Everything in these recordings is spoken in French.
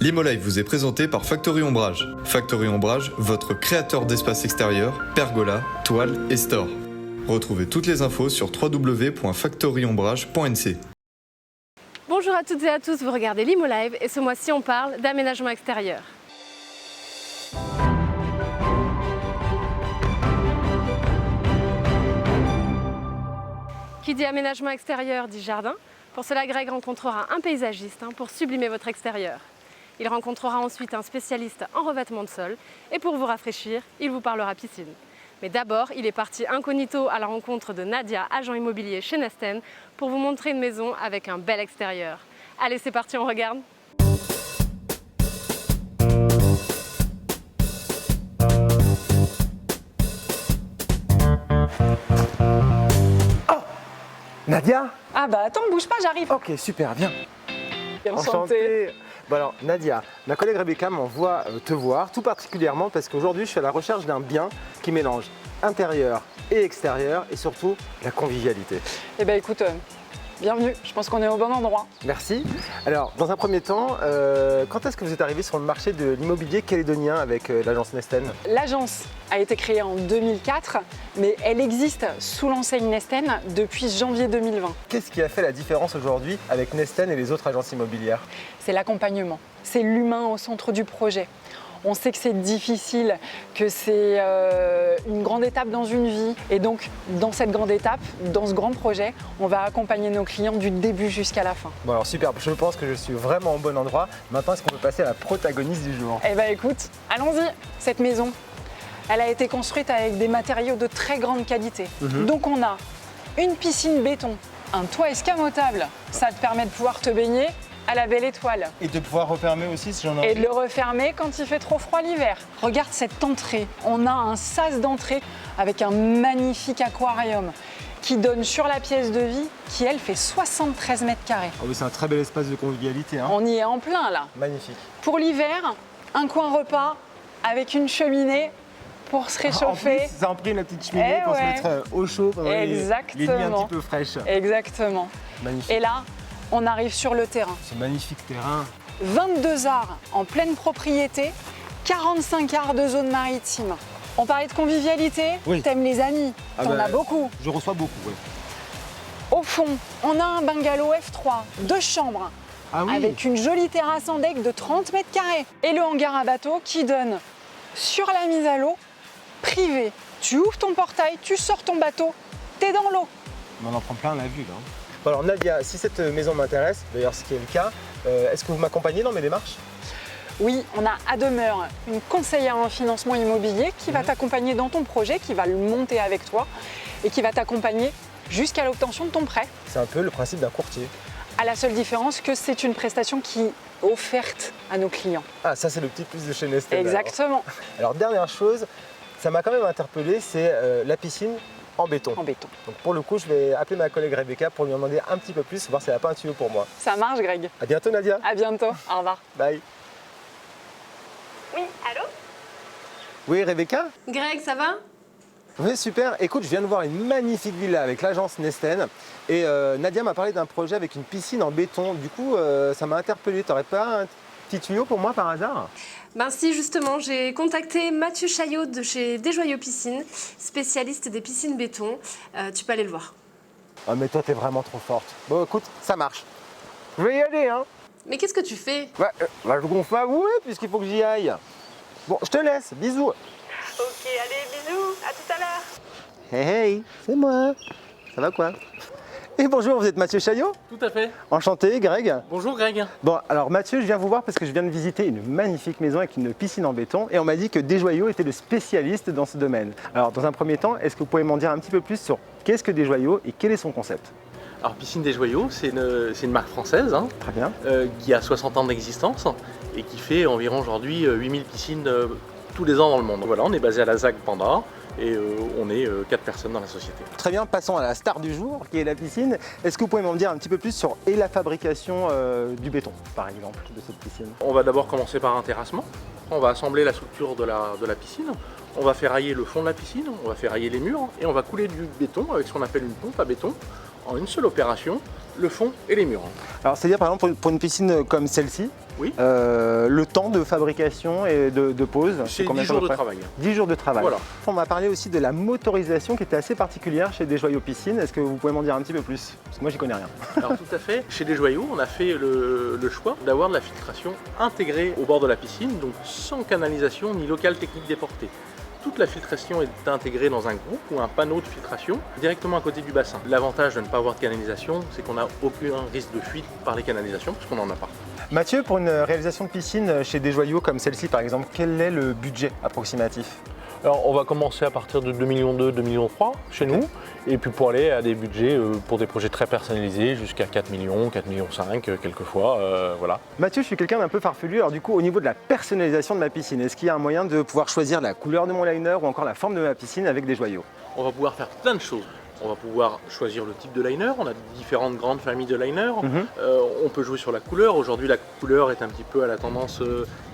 L'ImoLive vous est présenté par Factory Ombrage. Factory Ombrage, votre créateur d'espace extérieur, pergola, toile et store. Retrouvez toutes les infos sur www.factoryombrage.nc. Bonjour à toutes et à tous, vous regardez l'ImoLive et ce mois-ci on parle d'aménagement extérieur. Qui dit aménagement extérieur dit jardin. Pour cela, Greg rencontrera un paysagiste pour sublimer votre extérieur. Il rencontrera ensuite un spécialiste en revêtement de sol et pour vous rafraîchir, il vous parlera piscine. Mais d'abord, il est parti incognito à la rencontre de Nadia, agent immobilier chez Nesten, pour vous montrer une maison avec un bel extérieur. Allez, c'est parti, on regarde. Nadia? Ah bah attends, bouge pas, j'arrive. Ok, super, viens. Enchanté. Bon alors, Nadia, ma collègue Rebecca m'envoie te voir, tout particulièrement parce qu'aujourd'hui je suis à la recherche d'un bien qui mélange intérieur et extérieur et surtout la convivialité. Eh ben écoute, bienvenue, je pense qu'on est au bon endroit. Merci. Alors, dans un premier temps, quand est-ce que vous êtes arrivé sur le marché de l'immobilier calédonien avec l'agence Nesten? L'agence a été créée en 2004, mais elle existe sous l'enseigne Nesten depuis janvier 2020. Qu'est-ce qui a fait la différence aujourd'hui avec Nesten et les autres agences immobilières? C'est l'accompagnement, c'est l'humain au centre du projet. On sait que c'est difficile, que c'est une grande étape dans une vie. Et donc, dans cette grande étape, dans ce grand projet, on va accompagner nos clients du début jusqu'à la fin. Bon alors super, je pense que je suis vraiment au bon endroit. Maintenant, est-ce qu'on peut passer à la protagoniste du jour? Eh ben écoute, allons-y. Cette maison, elle a été construite avec des matériaux de très grande qualité. Donc on a une piscine béton, un toit escamotable. Ça te permet de pouvoir te baigner à la belle étoile. Et de pouvoir refermer aussi si j'en ai envie. Et de le refermer quand il fait trop froid l'hiver. Regarde cette entrée. On a un sas d'entrée avec un magnifique aquarium qui donne sur la pièce de vie qui, elle, fait 73 mètres carrés. Ah oui, c'est un très bel espace de convivialité. On y est en plein, là. Magnifique. Pour l'hiver, un coin repas avec une cheminée pour se réchauffer. En plus, ça imprime la petite cheminée pour se mettre au chaud pendant les nuits un petit peu fraîches. Exactement. Magnifique. Et là, on arrive sur le terrain. Ce magnifique terrain. 22 arts en pleine propriété, 45 arts de zone maritime. On parlait de convivialité, oui. T'aimes les amis, t'en as beaucoup. Je reçois beaucoup, oui. Au fond, on a un bungalow F3, 2 chambres, avec une jolie terrasse en deck de 30 mètres carrés. Et le hangar à bateau qui donne sur la mise à l'eau privée. Tu ouvres ton portail, tu sors ton bateau, t'es dans l'eau. On en prend plein la vue là. Bon alors Nadia, si cette maison m'intéresse, d'ailleurs ce qui est le cas, est-ce que vous m'accompagnez dans mes démarches? Oui, on a à demeure une conseillère en financement immobilier qui va t'accompagner dans ton projet, qui va le monter avec toi et qui va t'accompagner jusqu'à l'obtention de ton prêt. C'est un peu le principe d'un courtier. À la seule différence que c'est une prestation qui est offerte à nos clients. Ah, ça c'est le petit plus de chez Nesten. Exactement. Alors dernière chose, ça m'a quand même interpellé, c'est la piscine en béton. En béton. Donc pour le coup, je vais appeler ma collègue Rebecca pour lui en demander un petit peu plus, voir si elle n'a pas un tuyau pour moi. Ça marche, Greg. À bientôt Nadia. À bientôt. Au revoir. Bye. Oui, allô? Oui Rebecca? Greg, ça va? Oui, super. Écoute, je viens de voir une magnifique villa avec l'agence Nesten et Nadia m'a parlé d'un projet avec une piscine en béton. Du coup, ça m'a interpellé. T'aurais pas un petit tuyau pour moi par hasard? Ben si, justement, j'ai contacté Mathieu Chaillot de chez Desjoyaux Piscines, spécialiste des piscines béton. Tu peux aller le voir. Oh, mais toi, t'es vraiment trop forte. Bon, écoute, ça marche. Je vais y aller, hein. Mais qu'est-ce que tu fais? Je gonfle ma bouée puisqu'il faut que j'y aille. Bon, je te laisse. Bisous. Ok, allez, bisous, à tout à l'heure. Hey, c'est moi. Ça va quoi? Et bonjour, vous êtes Mathieu Chaillot? Tout à fait. Enchanté, Greg. Bonjour Greg. Bon, alors Mathieu, je viens vous voir parce que je viens de visiter une magnifique maison avec une piscine en béton et on m'a dit que Desjoyaux était le spécialiste dans ce domaine. Alors, dans un premier temps, est-ce que vous pouvez m'en dire un petit peu plus sur qu'est-ce que Desjoyaux et quel est son concept? Alors Piscine Desjoyaux, c'est une marque française Très bien. qui a 60 ans d'existence et qui fait environ aujourd'hui 8000 piscines tous les ans dans le monde. Voilà, on est basé à la ZAC Panda et on est 4 personnes dans la société. Très bien, passons à la star du jour qui est la piscine. Est-ce que vous pouvez m'en dire un petit peu plus sur la fabrication du béton, par exemple, de cette piscine? On va d'abord commencer par un terrassement. On va assembler la structure de la piscine. On va ferrailler le fond de la piscine, on va ferrailler les murs et on va couler du béton avec ce qu'on appelle une pompe à béton en une seule opération le fond et les murs. Alors c'est-à-dire par exemple pour une piscine comme celle-ci, Oui. le temps de fabrication et de pause, C'est combien 10 de temps à jours peu de près travail. 10 jours de travail. Voilà. On m'a parlé aussi de la motorisation qui était assez particulière chez Desjoyaux Piscine. Est-ce que vous pouvez m'en dire un petit peu plus? Parce que moi j'y connais rien. Alors tout à fait, chez Desjoyaux, on a fait le choix d'avoir de la filtration intégrée au bord de la piscine, donc sans canalisation ni local technique déporté. Toute la filtration est intégrée dans un groupe ou un panneau de filtration directement à côté du bassin. L'avantage de ne pas avoir de canalisation, c'est qu'on n'a aucun risque de fuite par les canalisations, parce qu'on n'en a pas. Mathieu, pour une réalisation de piscine chez Desjoyaux comme celle-ci par exemple, quel est le budget approximatif? Alors on va commencer à partir de 2,2 millions, 2,3 millions chez nous, et puis pour aller à des budgets pour des projets très personnalisés jusqu'à 4 millions, 4,5 millions quelquefois, voilà. Mathieu, je suis quelqu'un d'un peu farfelu, alors du coup au niveau de la personnalisation de ma piscine, est-ce qu'il y a un moyen de pouvoir choisir la couleur de mon liner ou encore la forme de ma piscine avec Desjoyaux? On va pouvoir faire plein de choses. On va pouvoir choisir le type de liner, on a différentes grandes familles de liners. On peut jouer sur la couleur. Aujourd'hui, la couleur est un petit peu à la tendance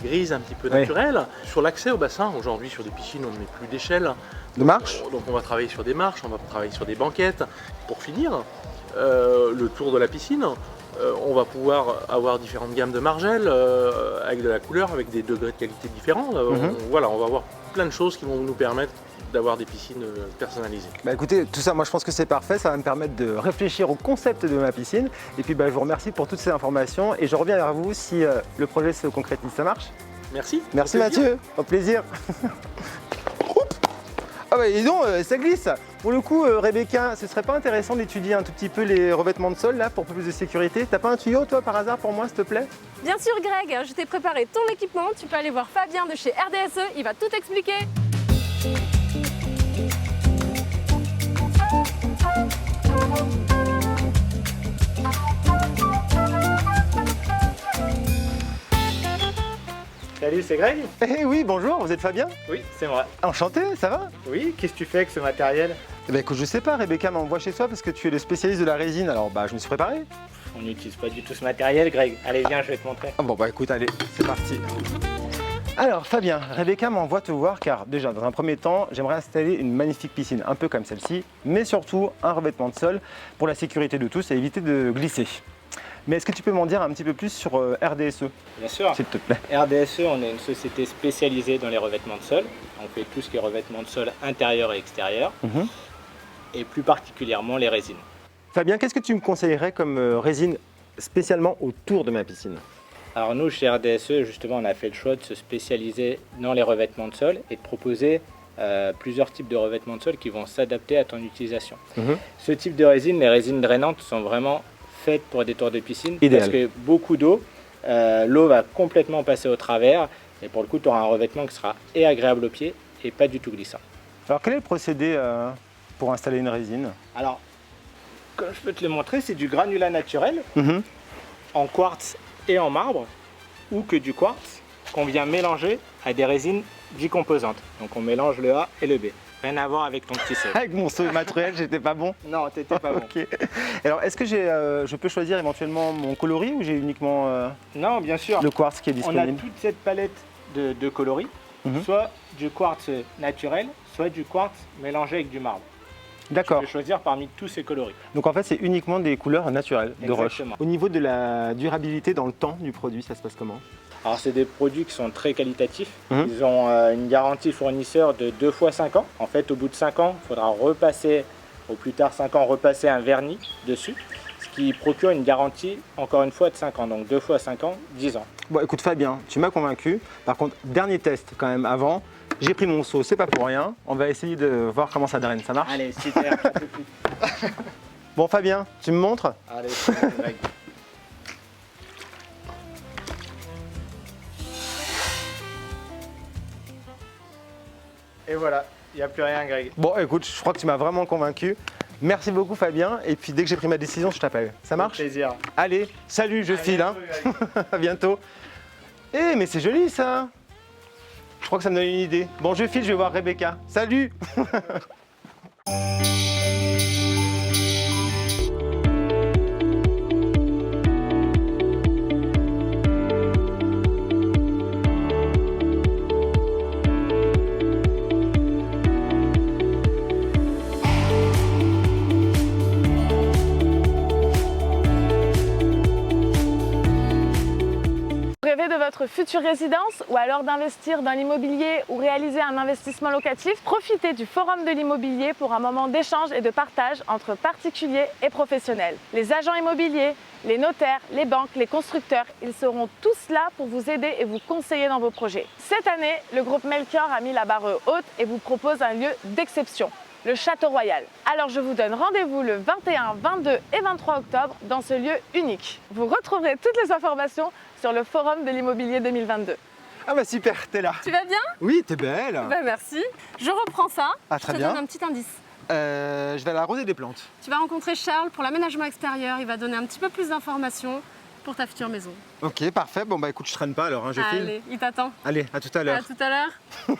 grise, un petit peu naturelle. Sur l'accès au bassin, aujourd'hui, sur des piscines, on ne met plus d'échelle. De marche? Donc on va travailler sur des marches, on va travailler sur des banquettes. Pour finir, le tour de la piscine, on va pouvoir avoir différentes gammes de margelles avec de la couleur, avec des degrés de qualité différents. Voilà, on va avoir plein de choses qui vont nous permettre d'avoir des piscines personnalisées. Bah écoutez, tout ça, moi je pense que c'est parfait, ça va me permettre de réfléchir au concept de ma piscine. Et puis je vous remercie pour toutes ces informations et je reviens vers vous si le projet se concrétise. Ça marche? Merci. Merci Au plaisir. Mathieu, au plaisir. Ah bah dis donc, ça glisse. Pour le coup, Rebecca, ce serait pas intéressant d'étudier un tout petit peu les revêtements de sol là pour plus de sécurité? T'as pas un tuyau toi par hasard pour moi s'il te plaît? Bien sûr Greg, je t'ai préparé ton équipement, tu peux aller voir Fabien de chez RDSE, il va tout expliquer. Salut, c'est Greg? Eh oui, bonjour, vous êtes Fabien? Oui, c'est moi. Enchanté, ça va? Oui, qu'est-ce que tu fais avec ce matériel? Eh ben écoute, je sais pas, Rebecca m'envoie chez toi parce que tu es le spécialiste de la résine, alors je me suis préparé. On n'utilise pas du tout ce matériel, Greg. Allez, viens, je vais te montrer. Ah bon écoute, allez, c'est parti. Alors Fabien, Rebecca m'envoie te voir car déjà dans un premier temps, j'aimerais installer une magnifique piscine un peu comme celle-ci, mais surtout un revêtement de sol pour la sécurité de tous et éviter de glisser. Mais est-ce que tu peux m'en dire un petit peu plus sur RDSE, Bien sûr. s'il te plaît? RDSE, on est une société spécialisée dans les revêtements de sol. On fait tout ce qui est revêtement de sol intérieur et extérieur, et plus particulièrement les résines. Fabien, qu'est-ce que tu me conseillerais comme résine spécialement autour de ma piscine? Alors nous, chez RDSE, justement, on a fait le choix de se spécialiser dans les revêtements de sol et de proposer plusieurs types de revêtements de sol qui vont s'adapter à ton utilisation. Ce type de résine, les résines drainantes, sont vraiment faites pour des tours de piscine. Idéal. Parce que beaucoup d'eau, l'eau va complètement passer au travers et pour le coup, tu auras un revêtement qui sera et agréable au pied et pas du tout glissant. Alors quel est le procédé pour installer une résine? Alors, comme je peux te le montrer, c'est du granulat naturel en quartz et en marbre, ou que du quartz qu'on vient mélanger à des résines bicomposantes. Donc on mélange le A et le B. Rien à voir avec ton petit C. Avec mon seau matériel, j'étais pas bon? Non, t'étais pas bon. Ok. Alors est-ce que je peux choisir éventuellement mon coloris ou j'ai uniquement Non, bien sûr. le quartz qui est On a disponible? toute cette palette de coloris, soit du quartz naturel, soit du quartz mélangé avec du marbre. D'accord. Tu peux choisir parmi tous ces coloris. Donc en fait, c'est uniquement des couleurs naturelles de roche. Exactement. Au niveau de la durabilité dans le temps du produit, ça se passe comment? Alors c'est des produits qui sont très qualitatifs. Mhm. Ils ont une garantie fournisseur de 2 fois 5 ans. En fait, au bout de 5 ans, il faudra repasser, au plus tard 5 ans, repasser un vernis dessus. Ce qui procure une garantie, encore une fois, de 5 ans. Donc 2 fois 5 ans, 10 ans. Bon, écoute Fabien, tu m'as convaincu. Par contre, dernier test quand même avant. J'ai pris mon seau, c'est pas pour rien. On va essayer de voir comment ça draine. Ça marche? Allez, super, à tout de suite. Bon Fabien, tu me montres? Allez, c'est bon, Greg. Et voilà, il n'y a plus rien, Greg. Bon, écoute, je crois que tu m'as vraiment convaincu. Merci beaucoup Fabien. Et puis dès que j'ai pris ma décision, je t'appelle. Ça marche? Avec plaisir. Allez, salut, je file. Hein. bientôt, Greg. À bientôt. Eh, mais c'est joli ça. Je crois que ça me donne une idée. Bon, je file, je vais voir Rebecca. Salut. votre future résidence ou alors d'investir dans l'immobilier ou réaliser un investissement locatif, profitez du Forum de l'immobilier pour un moment d'échange et de partage entre particuliers et professionnels. Les agents immobiliers, les notaires, les banques, les constructeurs, ils seront tous là pour vous aider et vous conseiller dans vos projets. Cette année, le groupe Melchior a mis la barre haute et vous propose un lieu d'exception, le Château Royal. Alors je vous donne rendez-vous le 21, 22 et 23 octobre dans ce lieu unique. Vous retrouverez toutes les informations sur le Forum de l'immobilier 2022. Ah bah super, t'es là. Tu vas bien? Oui, t'es belle. Bah merci. Je reprends ça. Ah, très Je te bien. donne un petit indice. Je vais aller arroser des plantes. Tu vas rencontrer Charles pour l'aménagement extérieur. Il va donner un petit peu plus d'informations pour ta future maison. Ok, parfait. Bon bah écoute, je traîne pas alors, hein, je file. Allez, il t'attend. Allez, à tout à l'heure. À tout à l'heure.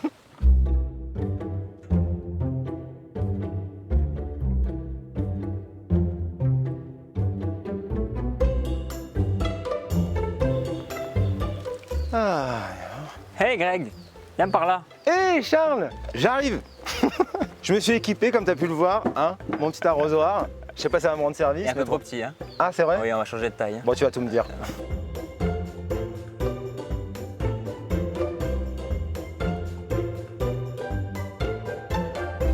Ah. Hey Greg, viens par là. Hé Charles, j'arrive. Je me suis équipé comme tu as pu le voir, hein, mon petit arrosoir. Je sais pas si ça va me rendre service. Il est un mais peu bon. trop petit, hein. Ah c'est vrai? Oui, on va changer de taille. Bon, tu vas tout me dire.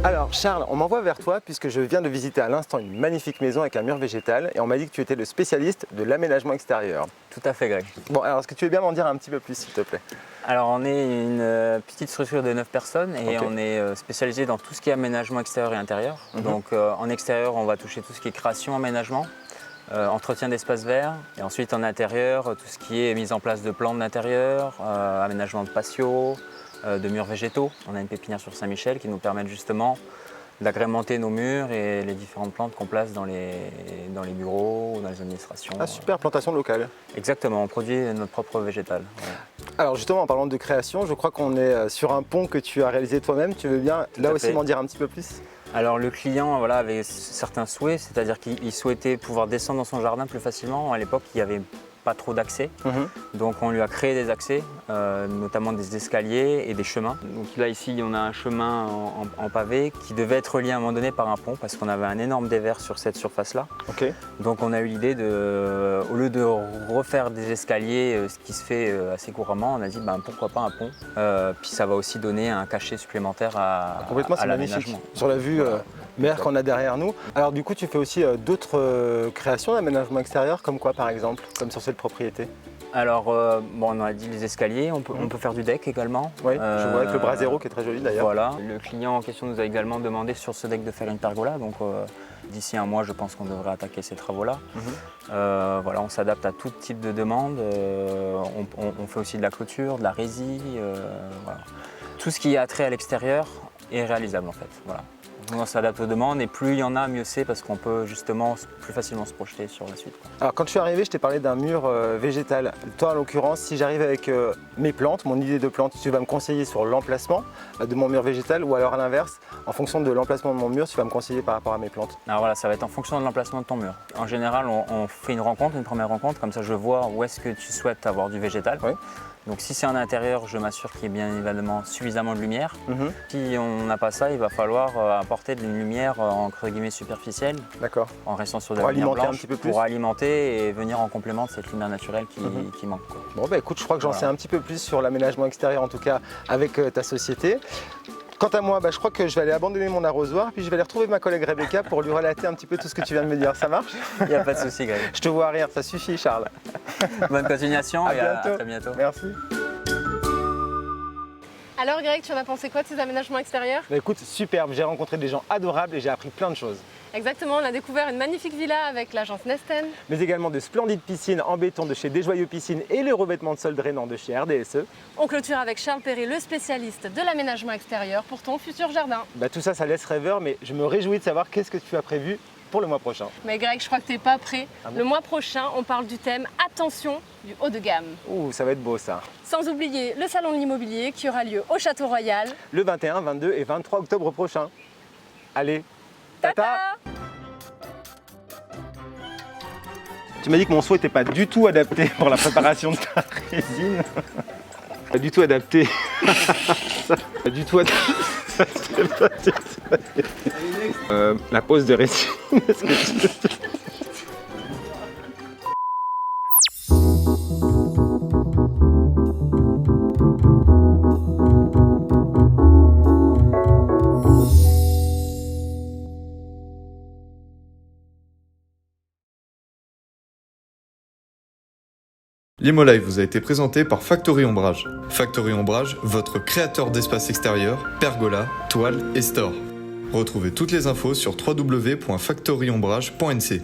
Alors Charles, on m'envoie vers toi puisque je viens de visiter à l'instant une magnifique maison avec un mur végétal et on m'a dit que tu étais le spécialiste de l'aménagement extérieur. Tout à fait Greg. Bon, alors est-ce que tu veux bien m'en dire un petit peu plus s'il te plaît? Alors on est une petite structure de 9 personnes et Ok. on est spécialisé dans tout ce qui est aménagement extérieur et intérieur. Donc en extérieur, on va toucher tout ce qui est création, aménagement, entretien d'espaces verts. Et ensuite en intérieur, tout ce qui est mise en place de plantes d'intérieur, aménagement de patios, de murs végétaux. On a une pépinière sur Saint-Michel qui nous permet justement d'agrémenter nos murs et les différentes plantes qu'on place dans les bureaux ou dans les administrations. Ah super, plantation locale. Exactement, on produit notre propre végétal. Voilà. Alors justement en parlant de création, je crois qu'on est sur un pont que tu as réalisé toi-même. Tu veux bien là à aussi fait. m'en dire un petit peu plus? Alors le client voilà, avait certains souhaits, c'est-à-dire qu'il souhaitait pouvoir descendre dans son jardin plus facilement. À l'époque, il n'y avait pas trop d'accès, donc on lui a créé des accès, notamment des escaliers et des chemins. Donc là ici on a un chemin en pavé qui devait être relié à un moment donné par un pont parce qu'on avait un énorme dévers sur cette surface-là. Ok. Donc on a eu l'idée de, au lieu de refaire des escaliers, ce qui se fait assez couramment, on a dit pourquoi pas un pont. Puis ça va aussi donner un cachet supplémentaire à Complètement, c'est magnifique. l'aménagement. Sur la vue mer qu'on a derrière nous. Alors du coup, tu fais aussi d'autres créations d'aménagement extérieur, comme quoi par exemple? Comme sur cette propriété? Alors, bon, on a dit les escaliers, on peut faire du deck également. Oui, je vois avec le bras zéro qui est très joli d'ailleurs. Voilà. Le client en question nous a également demandé sur ce deck de faire une pergola, donc d'ici un mois, je pense qu'on devrait attaquer ces travaux-là. Voilà, on s'adapte à tout type de demande. On fait aussi de la clôture, de la résie, voilà. Tout ce qui est attrait à l'extérieur est réalisable en fait. Voilà. On s'adapte aux demandes et plus il y en a, mieux c'est parce qu'on peut justement plus facilement se projeter sur la suite. Alors quand je suis arrivé, je t'ai parlé d'un mur végétal. Toi en l'occurrence, si j'arrive avec mes plantes, mon idée de plante, tu vas me conseiller sur l'emplacement de mon mur végétal ou alors à l'inverse, en fonction de l'emplacement de mon mur, tu vas me conseiller par rapport à mes plantes. Alors voilà, ça va être en fonction de l'emplacement de ton mur. En général, on fait une rencontre, une première rencontre, comme ça je vois où est-ce que tu souhaites avoir du végétal. Oui. Donc si c'est en intérieur, je m'assure qu'il y ait bien évidemment suffisamment de lumière. Si on n'a pas ça, il va falloir apporter de la lumière entre guillemets superficielle, D'accord. en restant sur de Pour la lumière alimenter un blanche, petit peu plus. pour alimenter et venir en complément de cette lumière naturelle qui manque, quoi. Bon bah écoute, je crois que j'en sais un petit peu plus sur l'aménagement extérieur en tout cas avec ta société. Quant à moi, je crois que je vais aller abandonner mon arrosoir puis je vais aller retrouver ma collègue Rebecca pour lui relater un petit peu tout ce que tu viens de me dire. Ça marche? Il n'y a pas de souci, Greg. Je te vois rire, ça suffit Charles. Bonne continuation À et à bientôt. très bientôt. Merci. Alors Greg, tu en as pensé quoi de ces aménagements extérieurs? Bah écoute, superbe, j'ai rencontré des gens adorables et j'ai appris plein de choses. Exactement, on a découvert une magnifique villa avec l'agence Nesten. Mais également de splendides piscines en béton de chez Desjoyaux Piscines et le revêtement de sol drainant de chez RDSE. On clôture avec Charles Perret, le spécialiste de l'aménagement extérieur pour ton futur jardin. Tout ça, ça laisse rêveur, mais je me réjouis de savoir qu'est-ce que tu as prévu pour le mois prochain. Mais Greg, je crois que t'es pas prêt. Ah bon? Le mois prochain, on parle du thème Attention du haut de gamme. Ouh, ça va être beau ça. Sans oublier le salon de l'immobilier qui aura lieu au Château Royal. Le 21, 22 et 23 octobre prochain. Allez, tata. Tu m'as dit que mon seau n'était pas du tout adapté pour la préparation de ta résine. Pas du tout adapté. Pas du tout adapté. La pose de résine. Est-ce que tu- L'ImoLive vous a été présenté par Factory Ombrage. Factory Ombrage, votre créateur d'espace extérieur, pergola, toile et store. Retrouvez toutes les infos sur www.factoryombrage.nc.